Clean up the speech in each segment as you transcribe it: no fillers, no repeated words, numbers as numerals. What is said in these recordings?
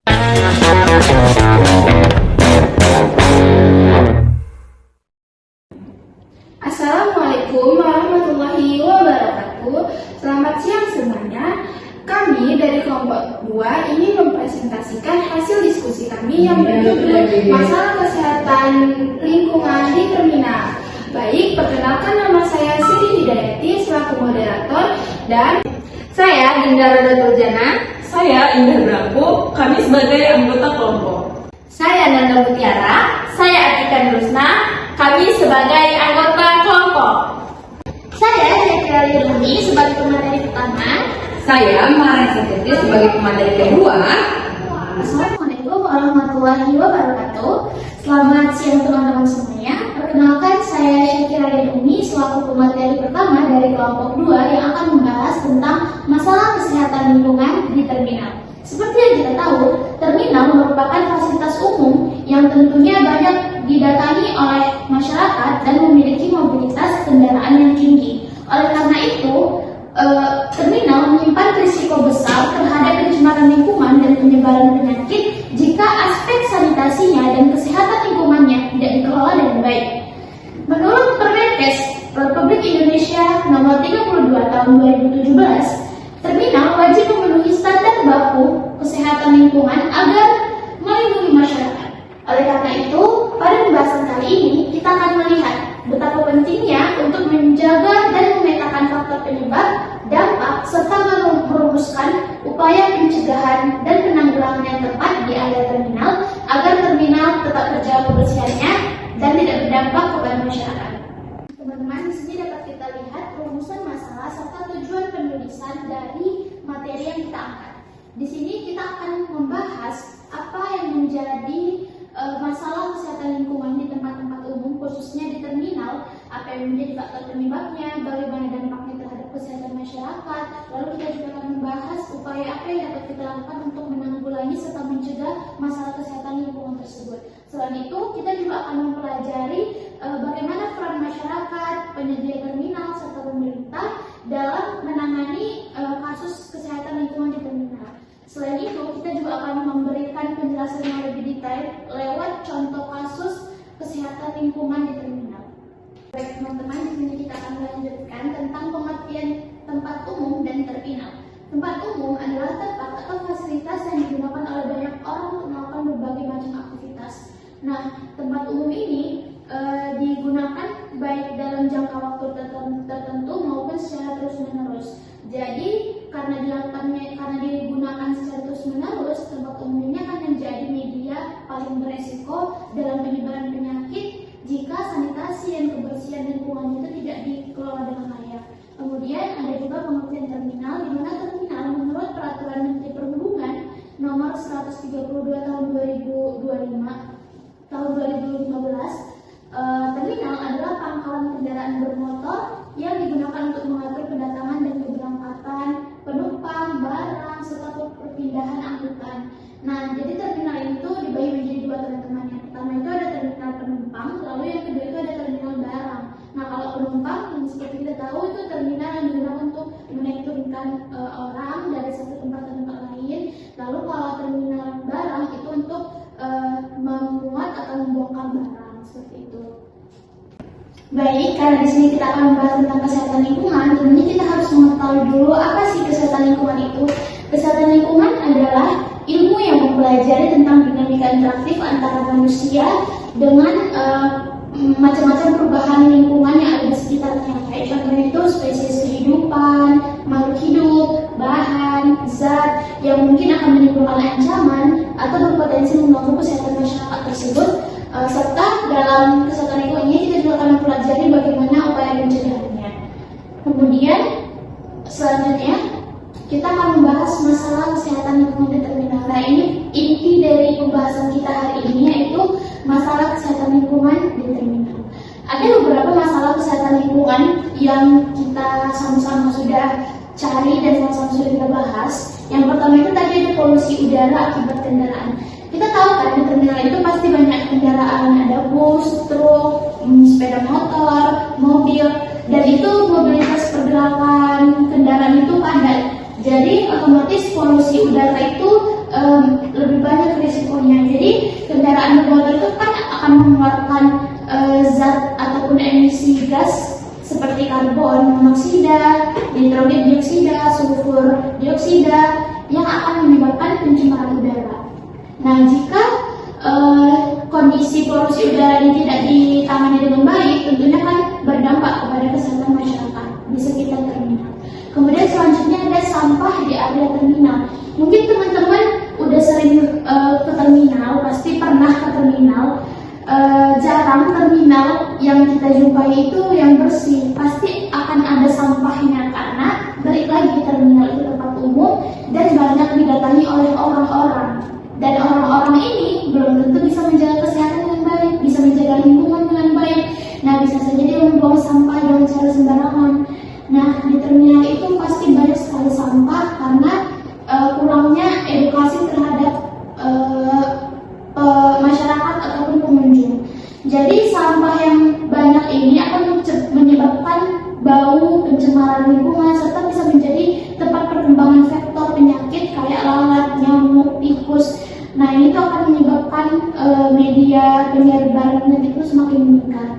Assalamualaikum warahmatullahi wabarakatuh. Selamat siang semuanya. Kami dari kelompok 2 ingin mempresentasikan hasil diskusi kami yang berjudul Masalah Kesehatan Lingkungan di Terminal. Baik, perkenalkan nama saya Siti Hidayati selaku moderator dan saya Dinda Roda Turjana. Saya Indah Brangko, kami sebagai anggota kelompok. Saya Nanda Mutiara. Saya Atika Nurusna, kami sebagai anggota kelompok. Saya Syakira Lirumi sebagai pemateri pertama. Saya Maren Satiti sebagai pemateri kedua. Assalamualaikum warahmatullahi wabarakatuh. Selamat siang teman-teman semuanya. Perkenalkan, saya Syakira Lirumi selaku pemateri pertama dari kelompok 2 yang akan membahas tentang masalah kesehatan lingkungan di terminal. Seperti yang kita tahu, terminal merupakan fasilitas umum yang tentunya banyak didatangi oleh masyarakat dan memiliki mobilitas kendaraan yang tinggi. Oleh karena itu, terminal menyimpan risiko besar terhadap pencemaran lingkungan dan penyebaran penyakit jika aspek sanitasinya dan kesehatan lingkungannya tidak dikelola dengan baik. Menurut Permenkes Republik Indonesia Nomor 32 Tahun 2017, terminal wajib memenuhi standar baku kesehatan lingkungan agar melindungi masyarakat. Oleh karena itu, pada pembahasan kali ini kita akan melihat betapa pentingnya untuk menjaga dan memetakan faktor penyebab, dampak, serta merumuskan upaya pencegahan dan penanggulangan yang tepat di area terminal agar terminal tetap terjaga kebersihannya dan tidak berdampak kepada masyarakat. Teman-teman, di sini dapat kita lihat rumusan masalah serta tujuan penulisan dari materi yang kita angkat. Di sini kita akan membahas apa yang menjadi masalah kesehatan lingkungan di tempat-tempat umum, khususnya di terminal, apa yang menjadi faktor penyebabnya, bagaimana dampaknya terhadap kesehatan masyarakat. Lalu kita juga akan membahas upaya apa yang dapat kita lakukan untuk menanggulangi serta mencegah masalah kesehatan lingkungan tersebut. Selain itu, kita juga akan mempelajari bagaimana peran masyarakat, penyedia terminal, serta pemerintah dalam menangani kasus kesehatan lingkungan di terminal. Selain itu, kita juga akan memberikan penjelasan yang lebih detail lewat contoh kasus kesehatan lingkungan di terminal. Baik teman-teman, di sini kita akan melanjutkan tentang pengertian tempat umum dan terminal. Tempat umum adalah tempat atau fasilitas yang digunakan oleh banyak orang untuk melakukan berbagai macam aktivitas. Nah, tempat umum ini digunakan baik dalam jangka waktu tertentu maupun secara terus-menerus. Jadi, karena digunakan secara terus-menerus, tempat umum ini akan menjadi media paling beresiko dalam penyebaran penyakit jika sanitasi dan kebersihan lingkungan itu tidak dikelola dengan layak. Kemudian ada juga pengertian terminal, di mana terminal menurut Peraturan Menteri Perhubungan Nomor 132 Tahun 2015, terminal adalah pangkalan kendaraan bermotor yang digunakan untuk mengatur kedatangan dan keberangkatan penumpang, barang, serta perpindahan angkutan. Nah, jadi terminal itu dibagi menjadi dua teman-teman. Yang pertama itu ada terminal penumpang, lalu yang kedua itu ada terminal barang. Nah, kalau penumpang, seperti kita tahu itu terminal yang digunakan untuk menaik turunkan orang dari satu tempat ke tempat lain. Lalu kalau terminal barang itu untuk memuat atau membongkar barang, seperti itu. Baik, karena di sini kita akan membahas tentang kesehatan lingkungan, tentunya kita harus mengetahui dulu apa sih kesehatan lingkungan itu. Kesehatan lingkungan adalah ilmu yang mempelajari tentang dinamika interaktif antara manusia dengan macam-macam perubahan lingkungan yang ada di sekitarnya. Kayak contohnya itu spesies kehidupan, makhluk hidup, bahan, zat yang mungkin akan menimbulkan ancaman atau berpotensi mengganggu kesehatan masyarakat tersebut. Serta dalam kesehatan lingkungan ini kita juga akan mempelajari bagaimana upaya pencegahannya. Kemudian selanjutnya kita akan membahas masalah kesehatan lingkungan di terminal. Nah, ini inti dari pembahasan kita hari ini, yaitu masalah kesehatan lingkungan di terminal. Ada beberapa masalah kesehatan lingkungan yang kita sama-sama sudah cari dan sama-sama sudah kita bahas. Yang pertama itu tadi ada polusi udara akibat kendaraan. Kita tahu kan di terminal itu pasti banyak kendaraan, ada bus, truk, sepeda motor, mobil, dan itu mobilitas pergerakan kendaraan itu padat. Jadi otomatis polusi udara itu lebih banyak risikonya. Jadi kendaraan bermotor itu kan akan mengeluarkan zat ataupun emisi gas seperti karbon monoksida, nitrogen dioksida, sulfur dioksida yang akan menyebabkan pencemaran udara. Nah, jika kondisi polusi udara ini tidak ditangani dengan baik, tentunya kan berdampak kepada kesehatan masyarakat di sekitar terminal. Kemudian selanjutnya ada sampah di area terminal. Mungkin teman-teman udah sering ke terminal, pasti pernah ke terminal. Jarang terminal yang kita jumpai itu yang bersih, pasti akan ada sampahnya karena balik lagi terminal itu tempat umum dan banyak didatangi oleh orang-orang, dan orang-orang ini belum tentu bisa menjaga kesehatan dengan baik, bisa menjaga lingkungan dengan baik. Nah, bisa saja dia membuang sampah dengan cara sembarangan. Nah, di terminal itu pasti banyak sekali sampah karena kurangnya edukasi terhadap masyarakat ataupun pengunjung. Jadi sampah yang banyak ini akan menyebabkan bau, pencemaran lingkungan, serta bisa menjadi tempat perkembangan vektor penyakit kayak lalat, nyamuk, tikus. Nah, ini tuh akan menyebabkan media penyebaran itu semakin meningkat.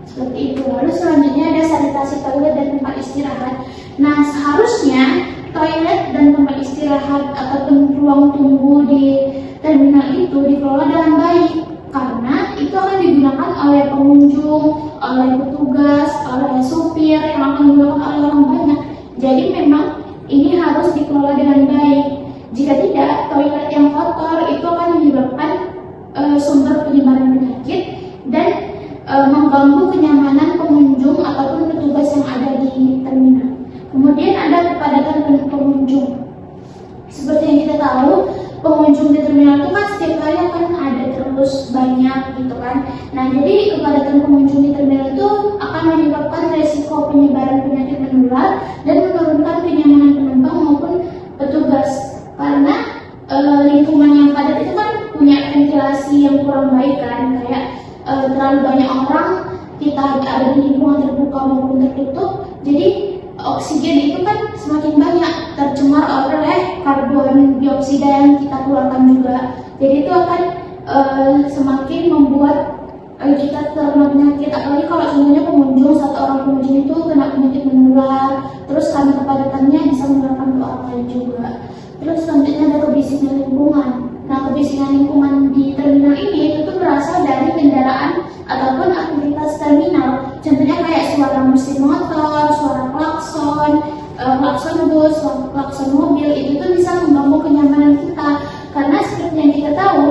Seperti itu. Lalu selanjutnya ada sanitasi toilet dan tempat istirahat. Nah, seharusnya toilet dan tempat istirahat ataupun ruang tunggu di terminal itu dikelola dengan baik, karena itu akan digunakan oleh pengunjung, oleh petugas, oleh supir yang akan digunakan oleh orang banyak. Jadi memang ini harus dikelola dengan baik. Jika tidak, toilet yang kotor itu akan menyebabkan sumber penyebaran penyakit dan mengganggu kenyamanan pengunjung ataupun petugas yang ada di terminal. Kemudian ada kepadatan pengunjung. Seperti yang kita tahu, pengunjung di terminal itu kan setiap kali akan ada terus banyak gitu kan. Nah, jadi kepadatan pengunjung di terminal itu akan menyebabkan resiko penyebaran penyakit menular dan menurunkan kenyamanan penumpang maupun petugas. Karena lingkungan yang padat itu kan punya ventilasi yang kurang baik kan, kayak terlalu banyak orang, kita ada di lingkungan terbuka maupun tertutup, jadi oksigen itu kan semakin banyak tercemar oleh karbon dioksida yang kita keluarkan juga. Jadi itu akan semakin membuat kita terkena penyakit. Apalagi kalau semuanya pengunjung, satu orang pengunjung itu kena penyakit menular, terus karena kepadatannya bisa menularkan ke orang lain juga. Terus selanjutnya ada kebisingan lingkungan. Nah, kebisingan lingkungan di terminal ini itu berasal dari kendaraan ataupun aktivitas terminal. Contohnya kayak suara mesin motor, suara klakson, klakson bus, klakson mobil, itu tuh bisa mengganggu kenyamanan kita. Karena seperti yang kita tahu,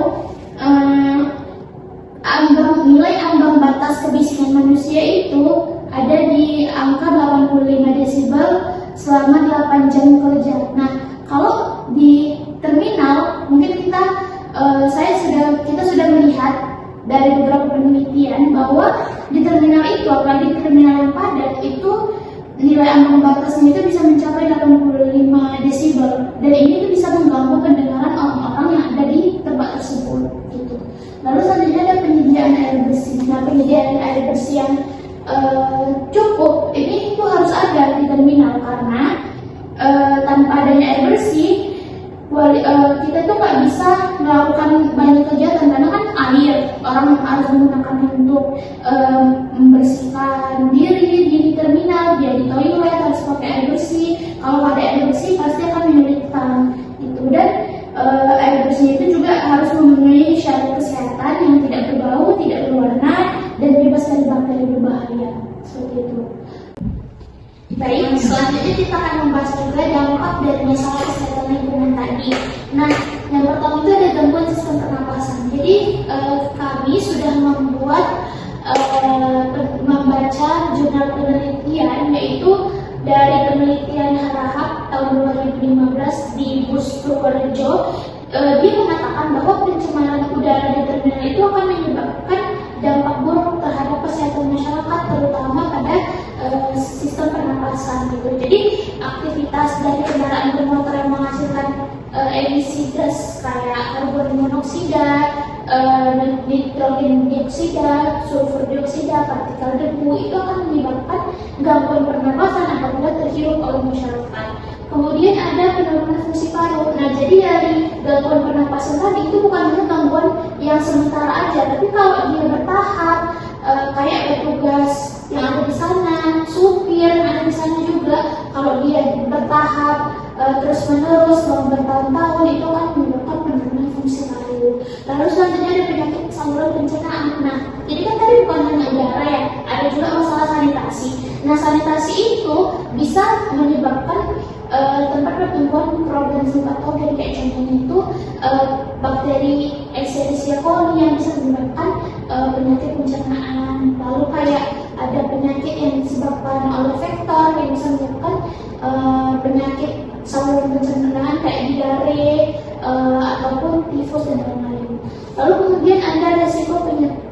nilai ambang batas kebisingan manusia itu ada di angka 85 desibel selama 8 jam kerja. Nah, kalau di terminal mungkin kita sudah melihat dari beberapa penelitian bahwa di terminal itu, apalagi di terminal yang padat itu, nilai ambang batasnya itu bisa mencapai 85 desibel, dan ini tuh bisa mengganggu pendengaran orang-orang yang ada di tempat tersebut gitu. Lalu selanjutnya ada penyediaan air bersih. Nah, penyediaan air bersih yang cukup ini itu harus ada di terminal, karena tanpa adanya air bersih kita tuh nggak bisa melakukan banyak kegiatan, karena kan air orang harus menggunakan untuk membersihkan diri di terminal, dia di toilet harus pakai air bersih. Kalau ada air bersih pasti akan menyulitkan itu, dan air bersih itu juga harus memenuhi syarat kesehatan yang tidak berbau, tidak berwarna, dan bebas dari bakteri berbahaya. Seperti itu. Baik, selanjutnya kita akan membahas juga dampak dari masalah kesehatan lingkungan tadi. Nah, yang pertama itu ada gangguan sistem pernapasan. Jadi kami sudah membaca jurnal penelitian, yaitu dari penelitian Harahap tahun 2015 di BUS Purworejo. Dia mengatakan bahwa pencemaran udara di terminal itu akan menyebabkan dampak buruk terhadap kesehatan masyarakat, terutama pada sistem pernapasan gitu. Jadi aktivitas dari kendaraan bermotor yang menghasilkan emisi gas kayak karbon monoksida, nitrogen dioksida, sulfur dioksida, partikel debu itu akan menyebabkan gangguan pernapasan apabila terhirup oleh masyarakat. Kemudian ada penurunan fungsi paru. Nah, jadi dari gangguan pernapasan tadi itu bukan hanya gangguan yang sementara aja, tapi kalau dia bertahap, kayak petugas yang ada di sana, supir yang ada di sana juga, kalau dia bertahap terus menerus selama bertahun-tahun itu akan menyebabkan penurunan fungsi paru. Lalu selanjutnya ada penyakit saluran pencernaan. Nah, jadi kan tadi bukan hanya udara ya, ada juga masalah sanitasi. Nah, sanitasi itu bisa menyebabkan tempat pertumbuhan mikroorganisme patogen, kayak contohnya itu bakteri Escherichia coli yang bisa menyebabkan penyakit pencernaan. Lalu kayak ada penyakit yang disebabkan oleh vektor yang bisa menyebabkan penyakit saluran pencernaan kayak diare ataupun tifus dan lain-lain. Lalu kemudian ada resiko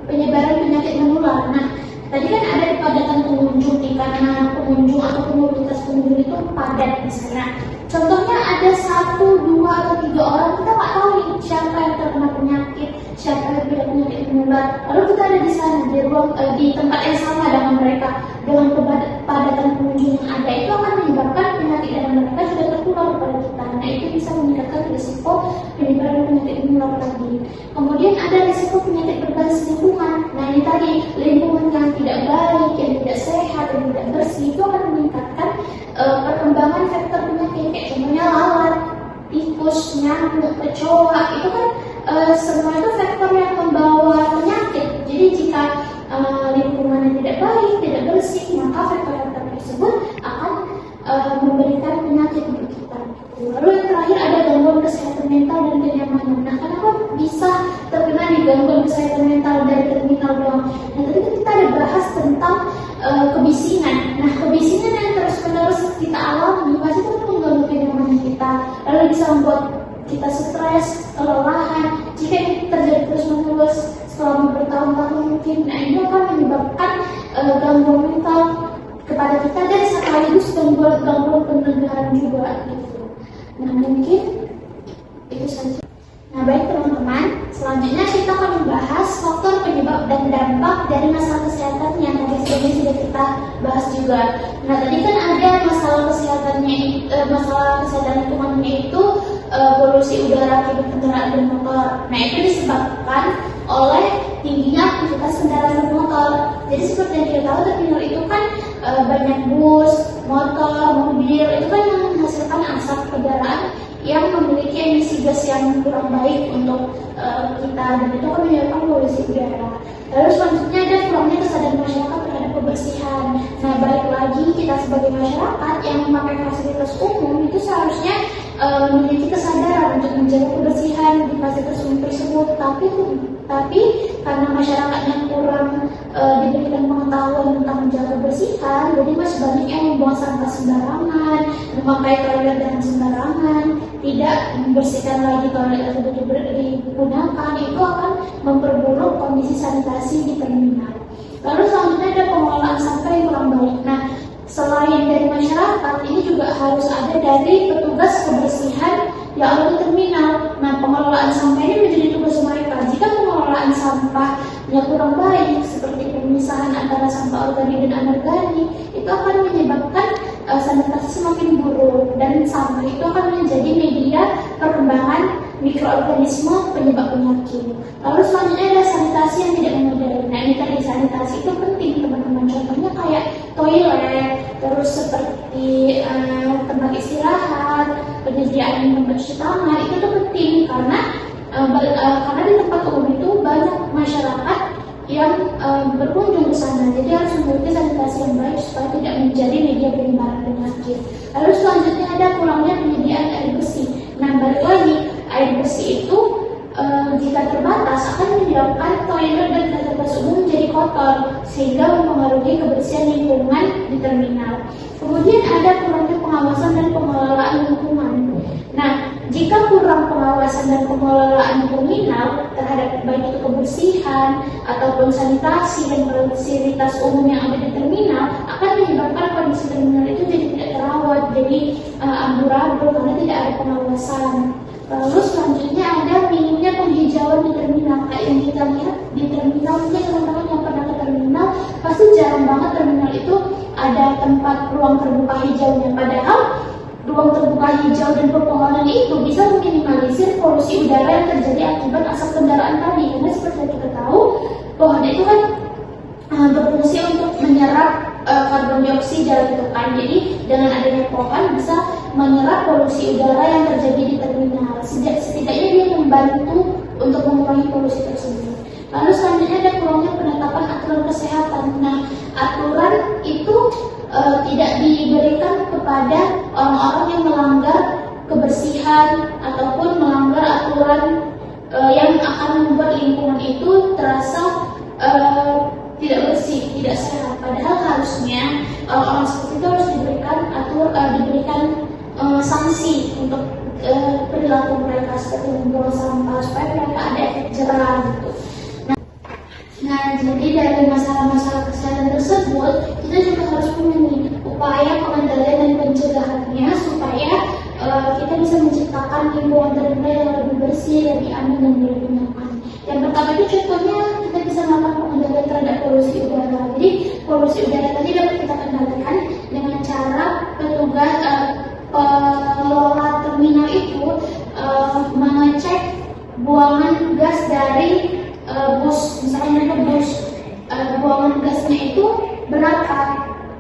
penyebaran penyakit menular. Nah, tadi kan ada kepadatan pengunjung nih, karena pengunjung atau komunitas pengunjung itu padat di sana. Contohnya ada 1, 2, atau 3 orang, kita nggak tahu nih siapa yang terkena penyakit, siapa yang tidak penyakit menular. Lalu kita ada di sana di tempat yang sama dengan mereka, dengan kepadatan pengunjung yang ada, itu akan menyebabkan penyakit dari mereka juga tertular kepada kita. Nah, itu bisa meningkatkan risiko penyebaran penyakit menular tadi. Kemudian ada risiko penyakit berbasis lingkungan. Nah, ini tadi lingkungan yang tidak baik, yang tidak sehat, yang tidak bersih, itu akan meningkatkan perkembangan vektor penyakit, kayak contohnya lalat, tikus, nyamuk, kecoa. Itu kan semua itu vektor yang membawa penyakit. Jadi jika lingkungan yang tidak baik, tidak bersih, maka vektor-vektor tersebut akan memberikan penyakit untuk kita. Lalu yang terakhir ada gangguan kesehatan mental dan kenyamanan. Nah, kenapa bisa terkena di gangguan kesehatan mental dari terminal doang? Nah, tadi kita ada bahas tentang kebisingan. Nah, kebisingan yang terus-menerus kita alami pasti itu mengganggu kenyamanan kita. Lalu bisa membuat kita stres, kelelahan. Jika ini terjadi terus-menerus selama bertahun-tahun mungkin, nah ini akan menyebabkan gangguan mental kepada kita dan sekaligus gangguan pendengaran juga gitu. Nah, mungkin itu saja. Nah, baik teman-teman, selanjutnya kita akan membahas faktor penyebab dan dampak dari masalah kesehatan yang tadi sebelumnya sudah kita bahas juga. Nah, tadi kan ada masalah kesehatan lingkungannya itu polusi udara akibat kendaraan bermotor. Nah, itu disebabkan oleh tingginya aktivitas kendaraan bermotor. Jadi seperti yang kita tahu, terminal itu kan banyak bus, motor, mobil, itu kan yang menghasilkan asap kendaraan yang memiliki emisi gas yang kurang baik untuk kita, dan itu akan menyebabkan polusi udara. Lalu selanjutnya ada kurangnya kesadaran masyarakat terhadap kebersihan. Nah, balik lagi kita sebagai masyarakat yang memakai fasilitas umum itu seharusnya memiliki kesadaran untuk menjaga kebersihan di fasilitas umum tersebut. Tapi karena masyarakatnya kurang diberikan pengetahuan tentang menjaga kebersihan, jadi masih banyak yang membuang sampah sembarangan, memakai toilet dengan sembarangan, tidak membersihkan lagi toilet tersebut digunakan. Itu akan memperburuk kondisi sanitasi di terminal. Lalu selanjutnya ada pengelolaan sampah yang kurang baik. Nah, selain dari masyarakat, ini juga harus ada dari petugas kebersihan yang ada di terminal. Nah, pengelolaan sampah ini menjadi tugas mereka. Jika pengelolaan sampahnya kurang baik, seperti pemisahan antara sampah organik dan anorganik, itu akan menyebabkan sanitasi semakin buruk, dan sampah itu akan menjadi media perkembangan mikroorganisme penyebab penyakit. Lalu selanjutnya ada sanitasi yang tidak memadai. Nah, ini tadi sanitasi itu penting teman-teman. Contohnya kayak toilet, terus seperti tempat istirahat, penyediaan tempat cuci tangan, itu tuh penting karena di tempat umum itu banyak masyarakat yang berkunjung ke sana. Jadi harus memiliki sanitasi yang baik supaya tidak menjadi media penyebaran penyakit. Lalu selanjutnya ada kurangnya penyediaan air bersih. Nah, balik lagi, air bersih itu jika terbatas akan menyebabkan toilet dan fasilitas umum menjadi kotor sehingga mempengaruhi kebersihan lingkungan di terminal. Kemudian ada kurangnya pengawasan dan pengelolaan lingkungan. Nah, jika kurang pengawasan dan pengelolaan terminal terhadap baik itu kebersihan ataupun sanitasi dan fasilitas umum yang ada di terminal, akan menyebabkan kondisi terminal itu jadi tidak terawat, jadi amburadul karena tidak ada pengawasan. Lalu selanjutnya ada minimnya penghijauan di terminal. Kayak yang kita lihat di terminal, mungkin teman-teman yang pernah ke terminal pasti jarang banget terminal itu ada tempat ruang terbuka hijaunya. Padahal ruang terbuka hijau dan pepohonan itu bisa meminimalisir polusi udara yang terjadi akibat asap kendaraan tadi. Karena seperti yang kita tahu, pohon itu kan berfungsi untuk menyerap karbon dioksida gitu kan. Jadi dengan adanya pohon bisa menyerap polusi udara yang terjadi di terminal. Setidaknya dia membantu untuk mengurangi polusi tersebut. Lalu selanjutnya ada kurangnya penetapan aturan kesehatan. Nah, aturan itu tidak diberikan kepada orang-orang yang melanggar kebersihan ataupun melanggar aturan yang akan membuat lingkungan itu terasa tidak bersih, tidak sehat. Padahal harusnya orang-orang seperti itu harus diberikan sanksi untuk perilaku mereka seperti membuang sampah supaya mereka ada efek jerah gitu. Nah, jadi dari masalah-masalah kesehatan tersebut kita juga harus memiliki upaya pengendalian dan pencegahannya supaya kita bisa menciptakan lingkungan terbuka yang lebih bersih, lebih aman dan lebih nyaman. Yang pertama itu contohnya kita bisa melakukan pengendalian terhadap polusi udara. Jadi polusi udara tadi dapat kita kendalikan dengan cara petugas pengelola terminal itu mengecek buangan gas dari bus. Misalnya mereka bus buangan gasnya itu berapa,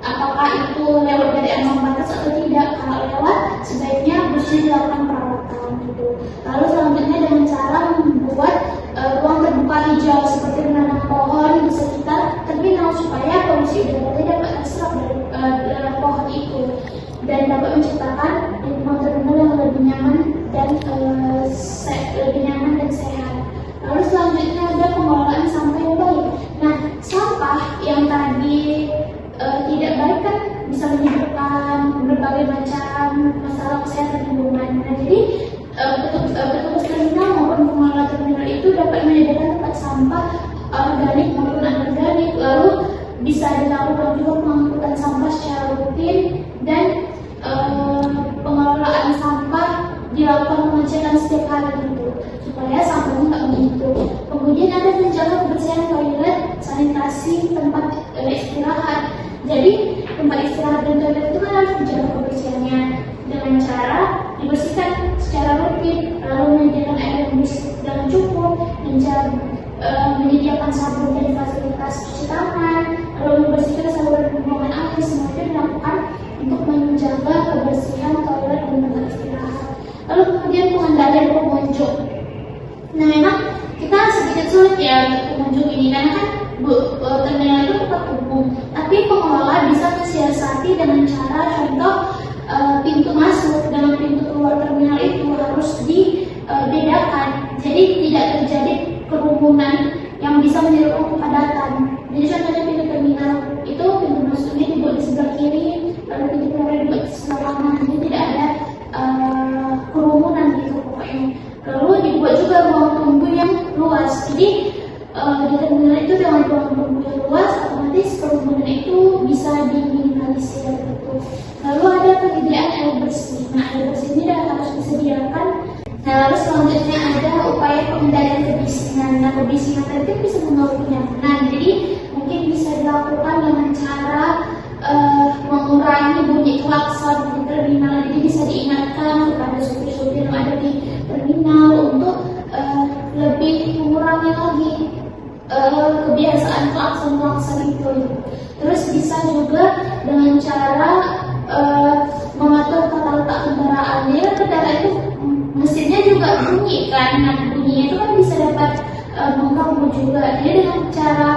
apakah itu lewat dari ambang batas atau tidak. Kalau lewat, sebaiknya busnya dilakukan perawatan gitu. Lalu selanjutnya dengan cara membuat ruang terbuka hijau seperti menanam pohon di sekitar terminal supaya polusi udara dapat terserap dari pohon itu dan dapat menciptakan lingkungan terminal yang lebih nyaman dan sehat. Lalu selanjutnya ada pengelolaan sampah yang baik. Nah, sampah yang tadi tidak baik kan bisa menyebabkan berbagai macam masalah kesehatan lingkungan. Nah, jadi petugas terminal maupun pengelola terminal itu dapat menyediakan tempat sampah organik maupun anorganik. Lalu bisa dilakukan juga pengangkutan sampah secara rutin dan pengelolaan sampah dilakukan pengecekan setiap hari gitu supaya sampahnya nggak begitu. Kemudian ada menjaga kebersihan toilet, sanitasi, tempat istirahat. Jadi tempat istirahat dan toilet itu kan harus dijaga kebersihannya dengan cara dibersihkan secara rutin, lalu menyediakan air yang bersih dan cukup, menyediakan sabun dan fasilitas cuci tangan, lalu membersihkan saluran pembuangan air. Semua itu dilakukan untuk menjaga kebersihan toilet dan tempat istirahat. Lalu kemudian pengendalian pengunjung. Nah, memang kita sedikit sulit ya untuk pengunjung ini karena kan terminal itu tempat umum. Tapi pengelola bisa mensiasati dengan cara contoh pintu masuk dan pintu keluar terminal itu harus dibedakan. Jadi tidak terjadi kerumunan yang bisa menyebabkan kepadatan. Jadi contohnya pintu terminal itu pintu masuknya dibuat di sebelah kiri, lalu pintu keluar dibuat di sebelah kanan. Jadi tidak ada kerumunan gitu pokoknya. Lalu dibuat juga ruang tunggu yang luas. Jadi di terminal itu dengan ruang tunggu yang luas, otomatis kerumunan itu bisa diminimalisir gitu. Lalu ada penyediaan air bersih. Nah, air bersih ini harus disediakan. Nah, lalu selanjutnya ada upaya pengendalian kebisingan. Nah, kebisingan tadi bisa membawa kenyamanan. Jadi mungkin bisa dilakukan dengan cara mengurangi bunyi klakson di terminal. Jadi bisa diingatkan kepada supir-supir yang ada di terminal untuk lebih mengurangi lagi kebiasaan klakson itu. Terus bisa juga dengan cara mengatur tata letak kendaraan. Jadi kendaraan itu mesinnya juga bunyi kan. Nah, bunyinya itu kan bisa dapat mengganggu juga. Jadi dengan cara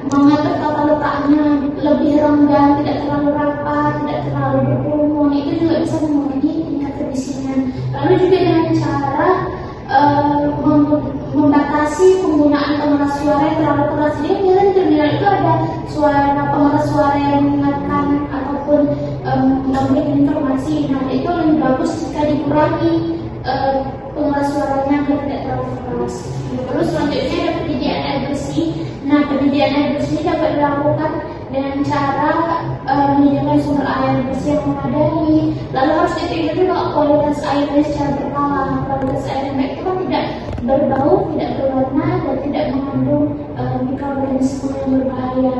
mengatur tata letaknya lebih renggang, tidak terlalu rapat, tidak terlalu berkerumun, itu juga bisa mengurangi tingkat kebisingan. Lalu juga dengan cara membatasi penggunaan pengeras suara yang terlalu keras. Jadi biasanya di terminal itu ada pengeras suara yang mengingatkan ataupun memberikan informasi. Nah, itu lebih bagus jika dikurangi pengeras suaranya agar tidak terlalu keras. Terus selanjutnya ada penyediaan air bersih. Nah, penyediaan air bersih dapat dilakukan dengan cara menyediakan sumber air bersih yang memadai. Lalu harus diingat juga kualitas airnya secara berkala. Kualitas air yang baik itu kan tidak berbau, tidak berwarna, dan tidak mengandung mikroorganisme yang berbahaya.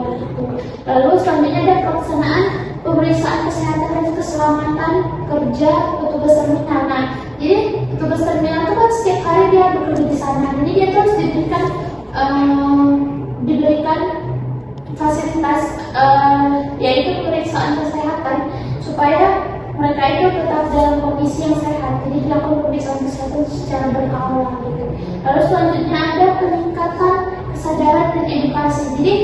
Lalu selanjutnya ada pelaksanaan pemeriksaan kesehatan dan keselamatan kerja sana. Jadi dia terus diberikan fasilitas yaitu pemeriksaan kesehatan supaya mereka itu tetap dalam kondisi yang sehat. Jadi dilakukan pemeriksaan kesehatan secara berkala gitu. Lalu selanjutnya ada peningkatan kesadaran dan edukasi. Jadi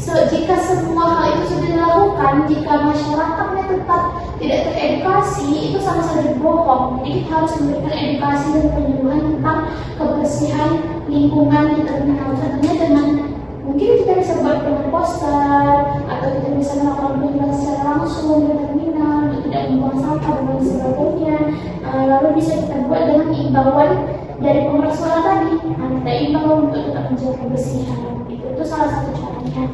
jika semua hal itu sudah dilakukan, jika masyarakatnya tetap tidak teredukasi, itu sama saja bohong. Jadi kita harus memberikan edukasi dan penyuluhan tentang kebersihan lingkungan di terminal. Contohnya dengan mungkin kita bisa buat dengan poster atau kita bisa melakukan kunjungan secara langsung di terminal untuk tidak membuang sampah dan lain sebagainya. Lalu bisa kita buat dengan imbauan dari pemilik suara tadi. Kita imbau untuk tetap menjaga kebersihan. Itu salah satu caranya.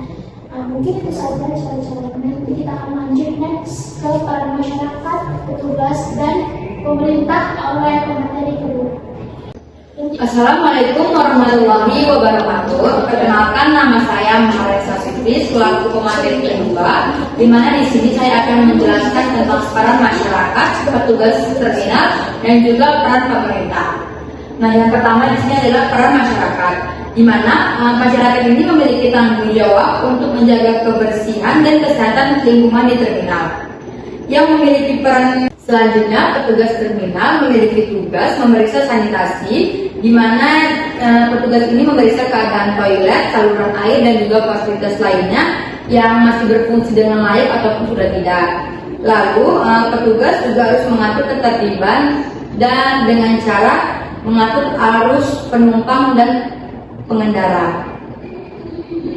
Mungkin itu saja cara-caranya. Nanti kita akan lanjut next ke para masyarakat, petugas dan pemerintah oleh pemateri kedua. Assalamualaikum warahmatullahi wabarakatuh. Perkenalkan, nama saya Maharesa Siti selaku pemateri kedua, di mana di sini saya akan menjelaskan tentang peran masyarakat, petugas terminal, dan juga peran pemerintah. Nah, yang pertama di sini adalah peran masyarakat, di mana masyarakat ini memiliki tanggung jawab untuk menjaga kebersihan dan kesehatan lingkungan di terminal. Yang memiliki peran selanjutnya, petugas terminal memiliki tugas memeriksa sanitasi, di mana petugas ini memeriksa keadaan toilet, saluran air, dan juga fasilitas lainnya yang masih berfungsi dengan layak ataupun sudah tidak. Lalu petugas juga harus mengatur ketertiban dan dengan cara mengatur arus penumpang dan pengendara.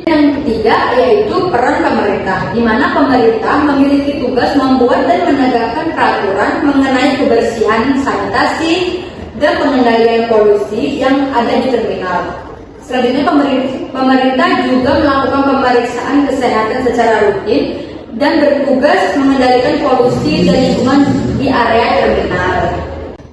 Yang ketiga yaitu peran pemerintah, di mana pemerintah memiliki tugas membuat dan menegakkan peraturan mengenai kebersihan, sanitasi, dan pengendalian polusi yang ada di terminal. Selanjutnya pemerintah juga melakukan pemeriksaan kesehatan secara rutin dan bertugas mengendalikan polusi dan lingkungan di area terminal.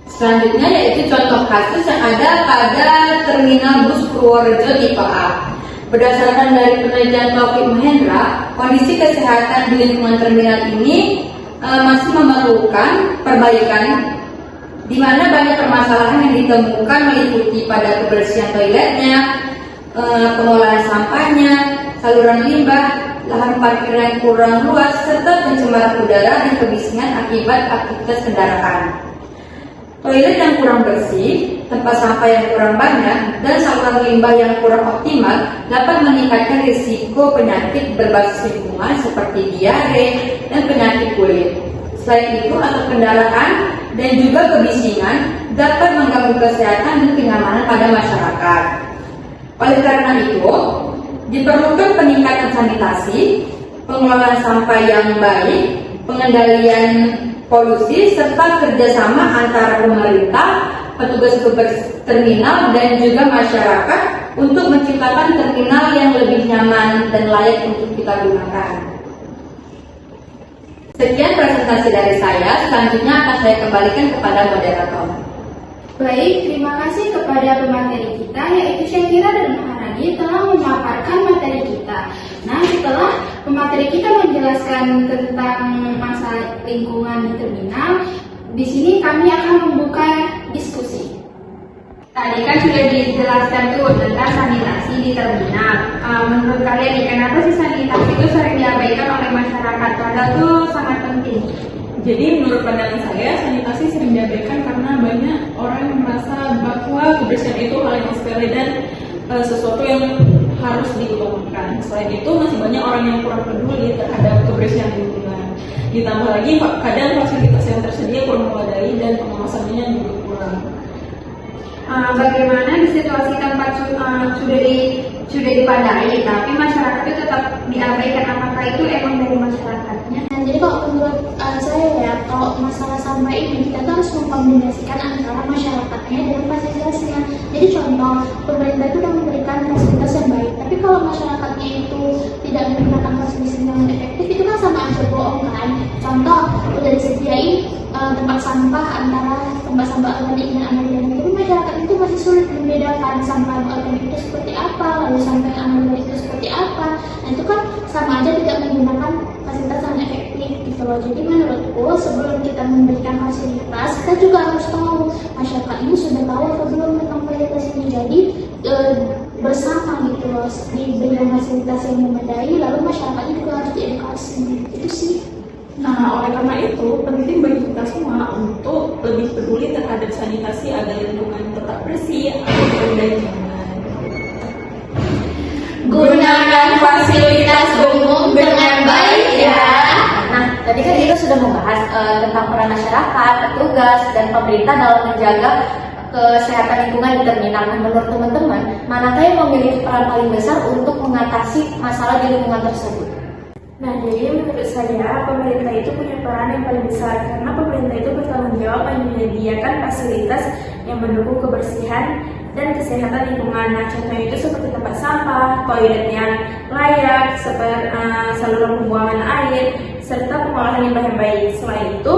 Selanjutnya yaitu contoh kasus yang ada pada terminal bus Purworejo tipe A. Berdasarkan dari penelitian Taufik Mahendra, kondisi kesehatan di lingkungan terminal ini masih memerlukan perbaikan, di mana banyak permasalahan yang ditemukan meliputi pada kebersihan toiletnya, pengelolaan sampahnya, saluran limbah, lahan parkir yang kurang luas, serta pencemaran udara dan kebisingan akibat aktivitas kendaraan. Toilet yang kurang bersih, tempat sampah yang kurang banyak, dan saluran limbah yang kurang optimal dapat meningkatkan risiko penyakit berbasis lingkungan seperti diare dan penyakit kulit. Selain itu, asap kendaraan dan juga kebisingan dapat mengganggu kesehatan dan kenyamanan pada masyarakat. Oleh karena itu, diperlukan peningkatan sanitasi, pengelolaan sampah yang baik, pengendalian polusi, serta kerjasama antara pemerintah, petugas terminal, dan juga masyarakat untuk menciptakan terminal yang lebih nyaman dan layak untuk kita gunakan. Sekian presentasi dari saya, selanjutnya akan saya kembalikan kepada moderator. Baik, terima kasih kepada pemateri kita yaitu Syakira dan Maharani telah memaparkan materi kita. Nah, setelah pemateri kita menjelaskan tentang masalah lingkungan di terminal, di sini kami akan membuka diskusi. Tadi kan sudah dijelaskan tuh tentang sanitasi di terminal. Menurut kalian nih, kenapa sih sanitasi itu sering diabaikan oleh masyarakat? Padahal itu sangat penting. Jadi menurut pandangan saya, sanitasi sering diabaikan karena banyak orang yang merasa bahwa kebersihan itu hal yang sepele dan sesuatu yang harus diutamakan. Selain itu, masih banyak orang yang kurang peduli terhadap kebersihan lingkungan. Ditambah lagi, kadang fasilitas yang tersedia kurang memadai dan pengawasannya juga kurang. Bagaimana di situasi tempat sudah dipandai, tapi masyarakat itu tetap diabaikan? Apakah itu emang dari masyarakatnya? Nah, jadi kalau menurut saya ya, kalau masalah sampah ini kita tuh harus mengkombinasikan antara masyarakatnya dan fasilitasnya. Jadi contoh, pemerintah itu sudah memberikan fasilitas yang baik, tapi kalau masyarakatnya itu tidak menggunakan fasilitas yang efektif, itu kan sama aja bohong kan. Contoh, udah disediain tempat sampah antara tempat sampah organik dan anorganik, tapi masyarakat itu masih sulit membedakan sampah organik itu seperti apa, lalu sampah anorganik itu seperti apa. Nah, itu kan sama aja tidak menggunakan fasilitas yang efektif gitu loh. Jadi menurutku sebelum kita memberikan fasilitas, kita juga harus tahu masyarakat ini sudah tahu atau belum tentang fasilitas ini. Jadi bersama gitu loh, diberikan fasilitas yang memadai, lalu masyarakatnya juga harus diedukasi. Itu sih. Nah, oleh karena itu penting bagi kita semua untuk lebih peduli terhadap sanitasi agar lingkungan tetap bersih dan nyaman. Gunakan fasilitas umum dengan baik ya. Nah, tadi kan kita sudah membahas tentang peran masyarakat, petugas, dan pemerintah dalam menjaga kesehatan lingkungan di terminal. Menurut teman-teman, manakah yang memiliki peran paling besar untuk mengatasi masalah di lingkungan tersebut? Nah, jadi menurut saya pemerintah itu punya peran yang paling besar karena pemerintah itu bertanggung jawab menyediakan fasilitas yang mendukung kebersihan dan kesehatan lingkungan. Nah, contohnya itu seperti tempat sampah, toilet yang layak, seperti saluran pembuangan air, serta pengolahan limbah yang baik. Selain itu,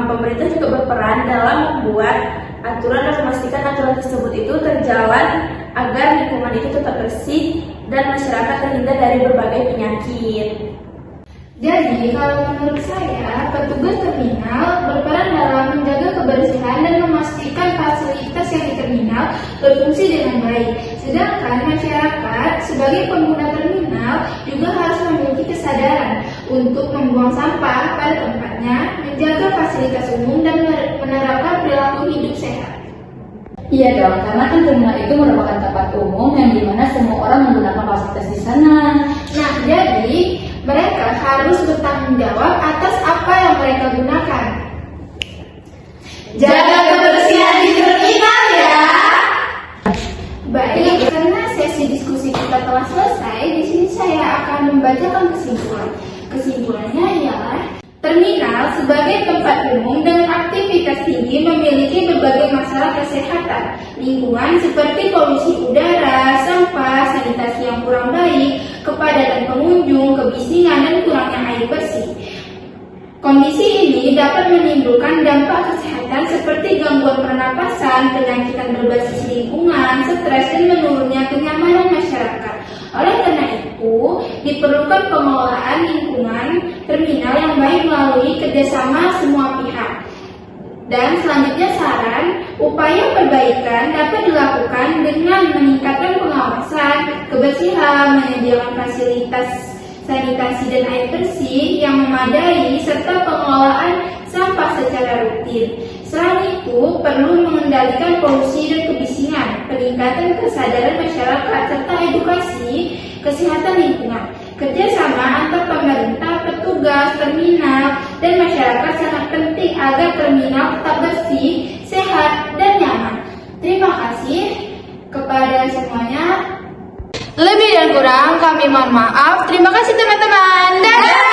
pemerintah juga berperan dalam membuat aturan dan memastikan aturan tersebut itu terjalan agar lingkungan itu tetap bersih dan masyarakat terhindar dari berbagai penyakit. Jadi, kalau menurut saya, petugas terminal berperan dalam menjaga kebersihan dan memastikan fasilitas yang di terminal berfungsi dengan baik. Sedangkan masyarakat sebagai pengguna terminal juga harus memiliki kesadaran untuk membuang sampah pada tempatnya, menjaga fasilitas umum, dan menerapkan perilaku hidup sehat. Iya dong, karena kan terminal itu merupakan tempat umum yang dimana semua orang menggunakan fasilitas di sana. Nah, jadi mereka harus bertanggung jawab atas apa yang mereka gunakan. Jaga kebersihan di terminal ya. Baik, karena sesi diskusi kita telah selesai, di sini saya akan membacakan kesimpulan. Kesimpulannya ialah terminal sebagai tempat umum dengan aktivitas tinggi memiliki berbagai masalah kesehatan lingkungan seperti polusi udara, sampah, sanitasi yang kurang baik, kepadatan pengunjung, kebisingan, dan kurangnya air bersih. Kondisi ini dapat menimbulkan dampak kesehatan seperti gangguan pernapasan, penyakitan berbasis lingkungan, stres, dan menurunnya kenyamanan masyarakat. Oleh karena itu, diperlukan pengelolaan lingkungan terminal yang baik melalui kerjasama semua pihak. Dan selanjutnya saran, upaya perbaikan dapat dilakukan dengan meningkatkan pengawasan, kebersihan, menyediakan fasilitas sanitasi dan air bersih yang memadai, serta pengelolaan sampah secara rutin. Selain itu, perlu mengendalikan polusi dan kebisingan, peningkatan kesadaran masyarakat, serta edukasi kesehatan lingkungan. Kerjasama antar pemerintah, petugas, terminal, dan masyarakat sangat penting agar terminal tetap bersih, sehat, dan nyaman. Terima kasih kepada semuanya. Lebih dan kurang kami mohon maaf. Terima kasih teman-teman. Dadah!